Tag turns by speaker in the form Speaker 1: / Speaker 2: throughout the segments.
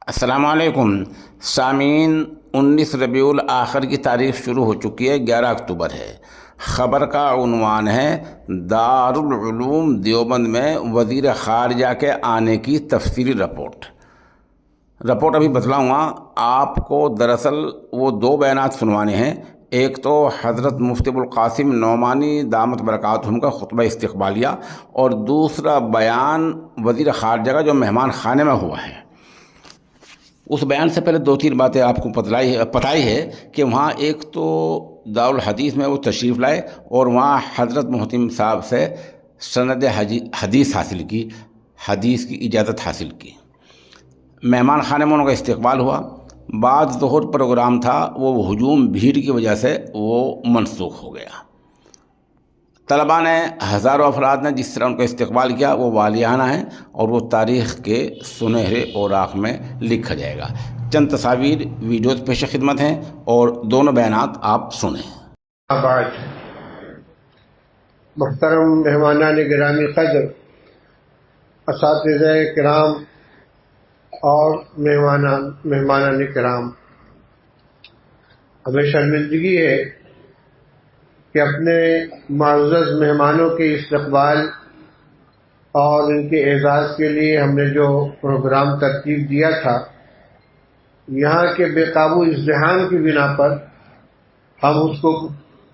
Speaker 1: السلام علیکم سامعین، 19 ربیع الآخر کی تاریخ شروع ہو چکی ہے، 11 اکتوبر ہے۔ خبر کا عنوان ہے دارالعلوم دیوبند میں وزیر خارجہ کے آنے کی تفصیلی رپورٹ ابھی بتلاؤں گا آپ کو۔ دراصل وہ دو بیانات سنوانے ہیں، ایک تو حضرت مفتی ابوالقاسم نعمانی دامت برکاتہم کا خطبہ استقبالیہ، اور دوسرا بیان وزیر خارجہ کا جو مہمان خانے میں ہوا ہے۔ اس بیان سے پہلے دو تین باتیں آپ کو پتہ ہی ہے کہ وہاں ایک تو دارالحدیث میں وہ تشریف لائے اور وہاں حضرت محتم صاحب سے سند حدیث حاصل کی، حدیث کی اجازت حاصل کی۔ مہمان خانے میں ان کا استقبال ہوا۔ بعد ظہر پروگرام تھا، وہ ہجوم بھیڑ کی وجہ سے وہ منسوخ ہو گیا۔ طلباء نے، ہزاروں افراد نے جس طرح ان کا استقبال کیا وہ والیانہ ہے، اور وہ تاریخ کے سنہرے اوراق میں لکھا جائے گا۔ چند تصاویر ویڈیوز پیش خدمت ہیں اور دونوں بیانات آپ سنیں۔
Speaker 2: بعد محترم مہمانان گرامی قدر، اساتذہ کرام اور مہمانان کرام، ہمیں شرمندگی ہے کہ اپنے معزز مہمانوں کے استقبال اور ان کے اعزاز کے لیے ہم نے جو پروگرام ترتیب دیا تھا، یہاں کے بے قابو ازدحام کی بنا پر ہم اس کو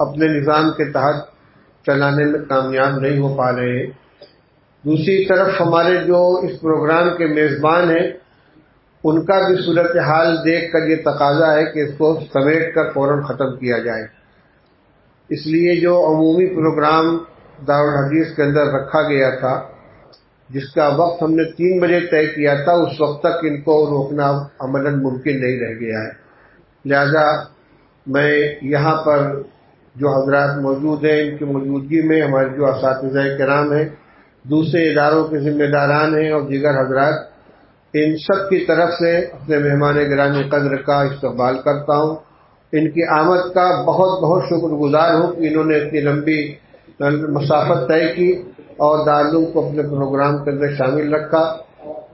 Speaker 2: اپنے نظام کے تحت چلانے میں کامیاب نہیں ہو پا رہے ہیں۔ دوسری طرف ہمارے جو اس پروگرام کے میزبان ہیں، ان کا بھی صورتحال دیکھ کر یہ تقاضا ہے کہ اس کو سمیٹ کر فوراً ختم کیا جائے۔ اس لیے جو عمومی پروگرام دارالحدیث کے اندر رکھا گیا تھا، جس کا وقت ہم نے 3 بجے طے کیا تھا، اس وقت تک ان کو روکنا عملاً ممکن نہیں رہ گیا ہے۔ لہذا میں یہاں پر جو حضرات موجود ہیں، ان کی موجودگی میں ہمارے جو اساتذہ کرام ہیں، دوسرے اداروں کے ذمہ داران ہیں اور دیگر حضرات، ان سب کی طرف سے اپنے مہمان گرامی قدر کا استقبال کرتا ہوں۔ ان کی آمد کا بہت بہت شکر گزار ہوں کہ انہوں نے اتنی لمبی مسافت طے کی اور دارالعلوم کو اپنے پروگرام کے اندر شامل رکھا۔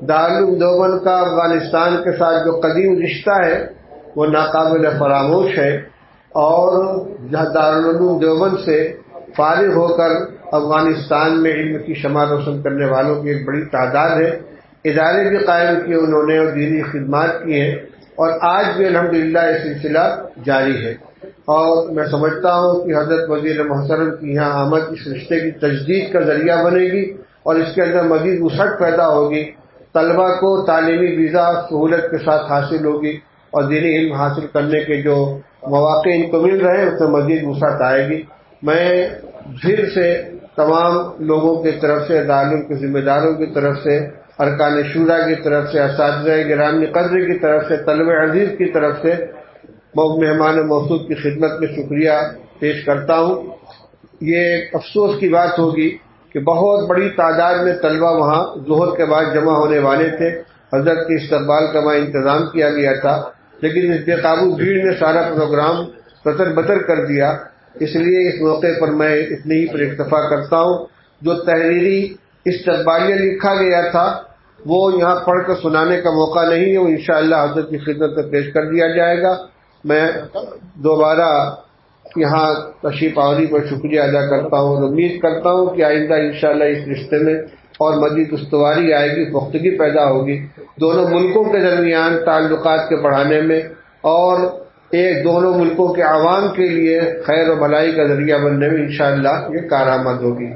Speaker 2: دارالعلوم دیوبند کا افغانستان کے ساتھ جو قدیم رشتہ ہے وہ ناقابل فراموش ہے، اور جہاں دارالعلوم دیوبند سے فارغ ہو کر افغانستان میں علم کی شمع روشن کرنے والوں کی ایک بڑی تعداد ہے۔ ادارے بھی قائم کیے انہوں نے اور دینی خدمات کی ہیں، اور آج بھی الحمدللہ یہ سلسلہ جاری ہے۔ اور میں سمجھتا ہوں کہ حضرت وزیر محترم کی یہاں آمد اس رشتے کی تجدید کا ذریعہ بنے گی، اور اس کے اندر مزید وسعت پیدا ہوگی۔ طلبہ کو تعلیمی ویزا سہولت کے ساتھ حاصل ہوگی، اور دینی علم حاصل کرنے کے جو مواقع ان کو مل رہے ہیں اس میں مزید وسعت آئے گی۔ میں پھر سے تمام لوگوں کی طرف سے، دارالعلوم کے ذمہ داروں کی طرف سے، ارکان شورا کی طرف سے، اساتذہ گرامی قدر کی طرف سے، طلبہ عزیز کی طرف سے مہمان موصوف کی خدمت میں شکریہ پیش کرتا ہوں۔ یہ ایک افسوس کی بات ہوگی کہ بہت بڑی تعداد میں طلبہ وہاں ظہر کے بعد جمع ہونے والے تھے۔ حضرت کے استقبال کا وہاں انتظام کیا گیا تھا، لیکن اس بے قابو بھیڑ نے سارا پروگرام تتر بتر کر دیا۔ اس لیے اس موقع پر میں اتنی ہی پر اکتفا کرتا ہوں۔ جو تحریری استقبالیہ لکھا گیا تھا وہ یہاں پڑھ کر سنانے کا موقع نہیں ہے، وہ انشاءاللہ حضرت کی خدمت میں پیش کر دیا جائے گا۔ میں دوبارہ یہاں تشریف آوری پر شکریہ ادا کرتا ہوں، اور امید کرتا ہوں کہ آئندہ انشاءاللہ اس رشتے میں اور مزید استواری آئے گی، پختگی پیدا ہوگی دونوں ملکوں کے درمیان تعلقات کے بڑھانے میں، اور دونوں ملکوں کے عوام کے لیے خیر و بھلائی کا ذریعہ بننے میں انشاءاللہ یہ کارآمد ہوگی۔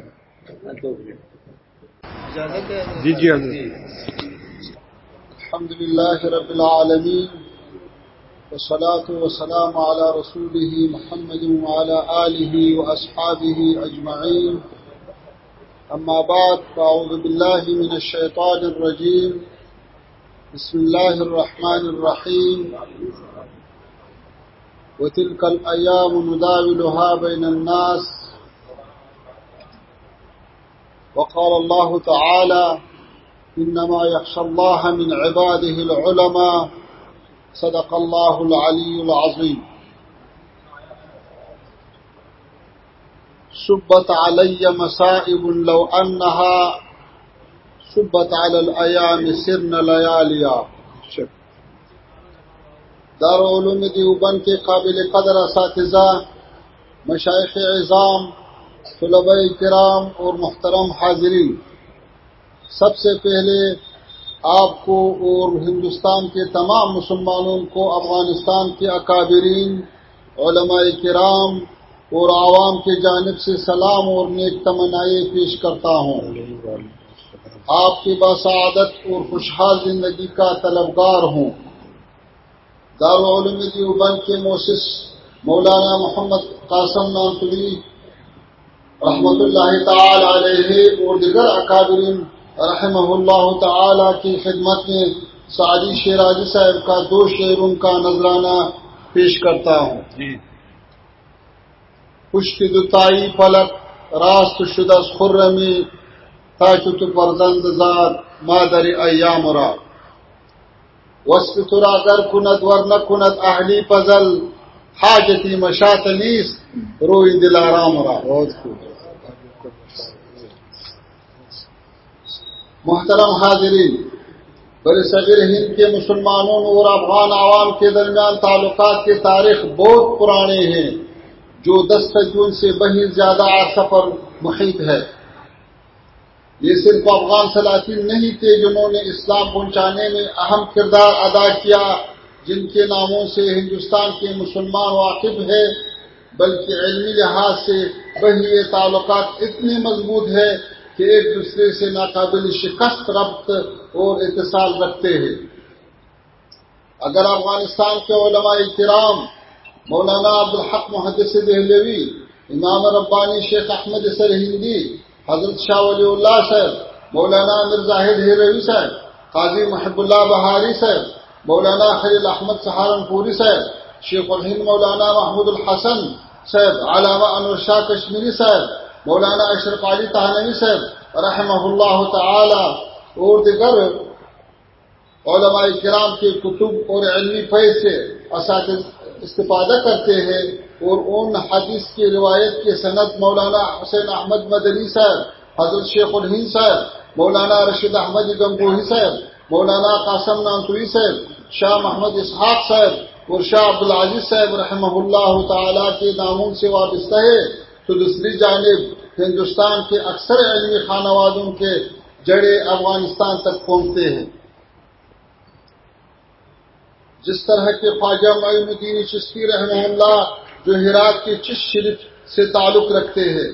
Speaker 3: جی حضرت۔ الحمدللہ رب العالمین، والصلاة والسلام علی رسولہ محمد وعلی آلہ واصحابہ اجمعین، اما بعد فاعوذ باللہ من الشیطان الرجیم، بسم اللہ الرحمن الرحیم، وتلک الایام نداولها بین الناس، وقال اللہ تعالی انما یخشى اللہ من عباده العلماء، صدق اللہ العلی العظیم۔ صبت علی مصائب لو انها صبت علی الایام سرن لیالیا۔ دارالعلوم دیوبند کے قابل قدر اساتذہ، مشائخ اعظام، طلباء کرام اور محترم حاضرین، سب سے پہلے آپ کو اور ہندوستان کے تمام مسلمانوں کو افغانستان کے اکابرین، علماء کرام اور عوام کی جانب سے سلام اور نیک تمنائیں پیش کرتا ہوں۔ آپ کی بسعادت اور خوشحال زندگی کا طلبگار ہوں۔ دارالعلوم دیوبند کے مؤسس مولانا محمد قاسم نانتوی رحمۃ اللہ تعالی علیہ اور دیگر اکابرین رحمہ اللہ تعالی کی خدمت میں سعدی شیرازی صاحب کا 2 شعروں کا نذرانہ پیش کرتا ہوں۔ پشت دتائی فلک راست شدہ خرمی تاچت فرزند زاد مادر ایام را وصف ترا گر کند ور نکند اہلی پزل حاجتی مشات نیست روی دلارام را۔ محترم حاضرین، برصغیر ہند کے مسلمانوں اور افغان عوام کے درمیان تعلقات کی تاریخ بہت پرانے ہیں، جو 10 صدیوں سے بہت زیادہ عرصہ پر محیط ہے۔ یہ صرف افغان سلاطین نہیں تھے جنہوں نے اسلام پہنچانے میں اہم کردار ادا کیا، جن کے ناموں سے ہندوستان کے مسلمان واقف ہے، بلکہ علمی لحاظ سے یہ تعلقات اتنے مضبوط ہے کہ ایک دوسرے سے ناقابل شکست ربط اور اتصال رکھتے ہیں۔ اگر افغانستان کے علماء کرام مولانا عبدالحق محدث دہلوی، امام ربانی شیخ احمد سرہندی، حضرت شاہ ولی اللہ صاحب، مولانا امیر زاہد ہیروی صاحب، قاضی محب اللہ بہاری صاحب، مولانا خلیل احمد سہارنپوری صاحب، شیخ الہند مولانا محمود الحسن صاحب، علامہ انور شاہ کشمیری صاحب، مولانا اشرف علی تہانوی صاحب رحمہ اللہ تعالی اور دیگر علماء کرام کے کتب اور علمی فیض سے اساتذہ استفادہ کرتے ہیں، اور ان حدیث کی روایت کے سند مولانا حسین احمد مدنی صاحب، حضرت شیخ الہند صاحب، مولانا رشید احمد گنگوہی صاحب، مولانا قاسم نانتوی صاحب، شاہ محمد اسحاق صاحب اور شاہ عبدالعزیز صاحب رحمہ اللہ تعالی کے ناموں سے وابستہ ہے، تو دوسری جانب ہندوستان کے اکثر علمی خانوادوں کے جڑے افغانستان تک پہنچتے ہیں۔ جس طرح کے خواجہ معین الدین چشتی رحمہ اللہ جو ہرات کے چشت شریف سے تعلق رکھتے ہیں،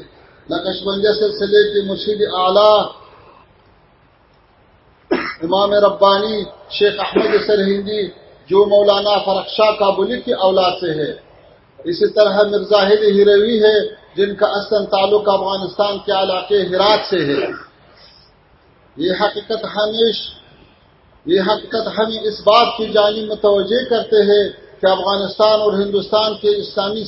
Speaker 3: نقش بندہ سلسلے کے مرشد اعلیٰ امام ربانی شیخ احمد سرہندی جو مولانا فرخ شاہ کابلی کی اولاد سے ہے، اسی طرح مرزاہد ہیروی ہے جن کا اصلاً تعلق افغانستان کے علاقے ہرات سے ہے۔ یہ حقیقت ہمیں اس بات کی جانب متوجہ کرتے ہیں کہ افغانستان اور ہندوستان کے اسلامی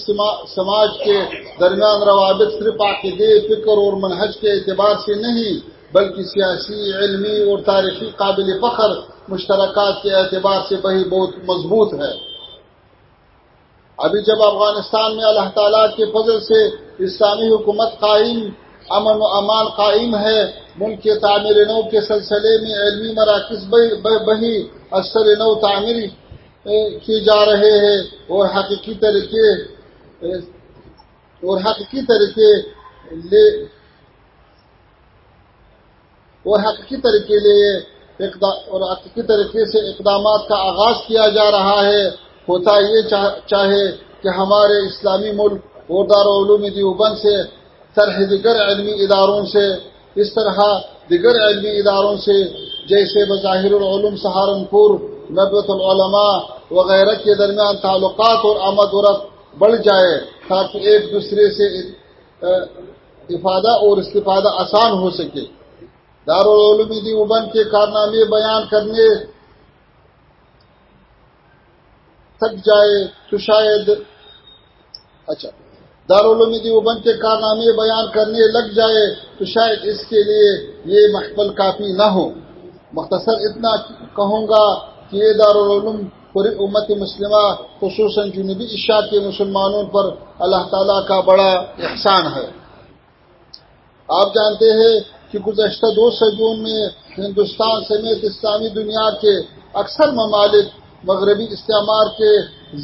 Speaker 3: سماج کے درمیان روابط صرف عقیدے، فکر اور منہج کے اعتبار سے نہیں، بلکہ سیاسی، علمی اور تاریخی قابل فخر مشترکات کے اعتبار سے بہت مضبوط ہے۔ ابھی جب افغانستان میں اللہ تعالیٰ کے فضل سے اسلامی حکومت قائم، امن و امان قائم ہے، ملک کے تعمیر نو کے سلسلے میں علمی مراکز بہی اثر نو تعمیر کیے جا رہے ہیں، اور حقیقی طریقے سے اقدامات کا آغاز کیا جا رہا ہے۔ ہوتا یہ چاہے کہ ہمارے اسلامی ملک اور دارالعلوم دیوبند سے طرح دیگر علمی اداروں سے، اس طرح دیگر علمی اداروں سے جیسے بظاہر العلوم سہارنپور، ندوۃ العلماء وغیرہ کے درمیان تعلقات اور آمد و رفت بڑھ جائے، تاکہ ایک دوسرے سے افادہ اور استفادہ آسان ہو سکے۔ دارالعلوم دیوبند کے کارنامے بیان کرنے تک جائے تو شاید دارالعلوم دیوبند کے کارنامے بیان کرنے لگ جائے تو شاید اس کے لیے یہ محفل کافی نہ ہو۔ مختصر اتنا کہوں گا کہ یہ دارالعلوم پوری امت مسلمہ خصوصاً جنوبی ایشیا کے مسلمانوں پر اللہ تعالیٰ کا بڑا احسان ہے۔ آپ جانتے ہیں کہ گزشتہ 2 صدیوں میں ہندوستان سمیت اسلامی دنیا کے اکثر ممالک مغربی استعمار کے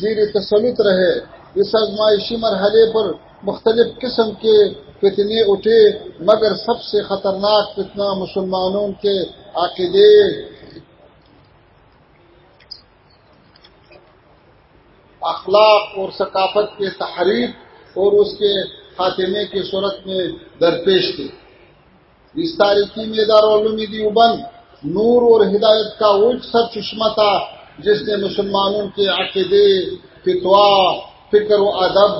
Speaker 3: زیر تسلط رہے۔ اس آزمائشی مرحلے پر مختلف قسم کے فتنے اٹھے، مگر سب سے خطرناک فتنہ مسلمانوں کے عقیدے، اخلاق اور ثقافت کے تحریف اور اس کے خاتمے کی صورت میں درپیش تھے۔ اس تاریخی میں دارالعلوم دیوبند نور اور ہدایت کا اونچ سر چشمہ تھا، جس نے مسلمانوں کے عقیدے، فتوا، فکر و ادب،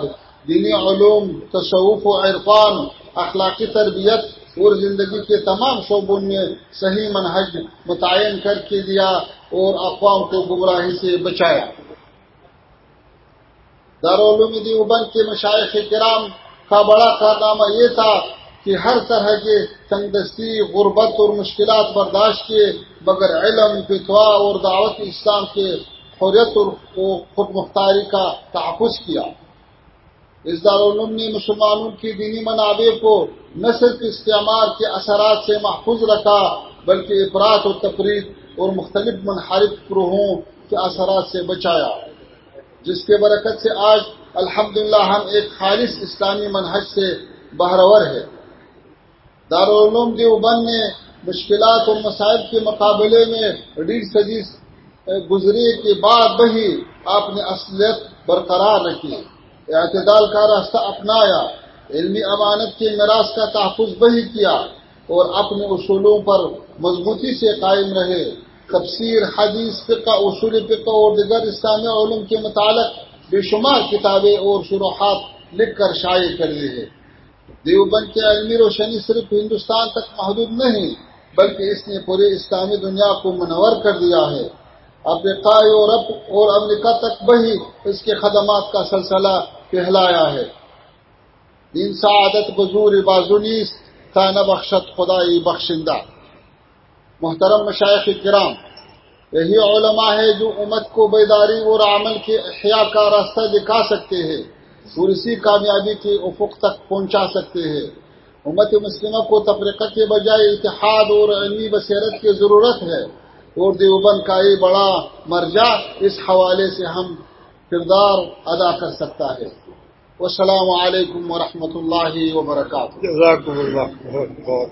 Speaker 3: دینی علوم، تصوف و عرفان، اخلاقی تربیت اور زندگی کے تمام شعبوں میں صحیح منہج متعین کر کے دیا اور اقوام کو گمراہی سے بچایا۔ دارالعلوم دیوبند کے مشائخ کرام کا بڑا کارنامہ یہ تھا کہ ہر طرح کے تنگ دستی، غربت اور مشکلات برداشت کیے، مگر علم، فتوا اور دعوت اسلام کے حریت اور خود مختاری کا تحفظ کیا۔ اس دارالعلوم نے مسلمانوں کی دینی منابع کو نہ صرف استعمار کے اثرات سے محفوظ رکھا، بلکہ افراط و تفریط اور مختلف منحرف گروہوں کے اثرات سے بچایا، جس کے برکت سے آج الحمدللہ ہم ایک خالص اسلامی منہج سے بہرور ہے۔ دارالعلوم دیوبند نے مشکلات اور مسائل کے مقابلے میں 1.5 صدی گزرے کے بعد بھی اپنی اصلیت برقرار رکھی، اعتدال کا راستہ اپنایا، علمی امانت کے میراث کا تحفظ بھی کیا اور اپنے اصولوں پر مضبوطی سے قائم رہے۔ تفسیر، حدیث، فقہ، اصول فقہ اور دیگر اسلامی علوم کے متعلق بے شمار کتابیں اور شروحات لکھ کر شائع کر دی ہے۔ دیوبند کی علمی روشنی صرف ہندوستان تک محدود نہیں، بلکہ اس نے پوری اسلامی دنیا کو منور کر دیا ہے۔ افریقہ، یورپ اور امریکہ تک بھی اس کے خدمات کا سلسلہ پھیلایا ہے۔ دین سعادت بزور بازو نیست، تا نبخشت خدائی بخشندہ۔ محترم مشائخ کرام، یہی علماء ہے جو امت کو بیداری اور عمل کے احیاء کا راستہ دکھا سکتے ہیں اور اسی کامیابی کے افق تک پہنچا سکتے ہیں۔ امت مسلمہ کو تفریقہ کے بجائے اتحاد اور علمی بصیرت کی ضرورت ہے، اور دیوبند کا یہ بڑا مرجع اس حوالے سے ہم کردار ادا کر سکتا ہے۔ والسلام علیکم ورحمۃ اللہ وبرکاتہ۔
Speaker 2: جزاکم اللہ بہت بہت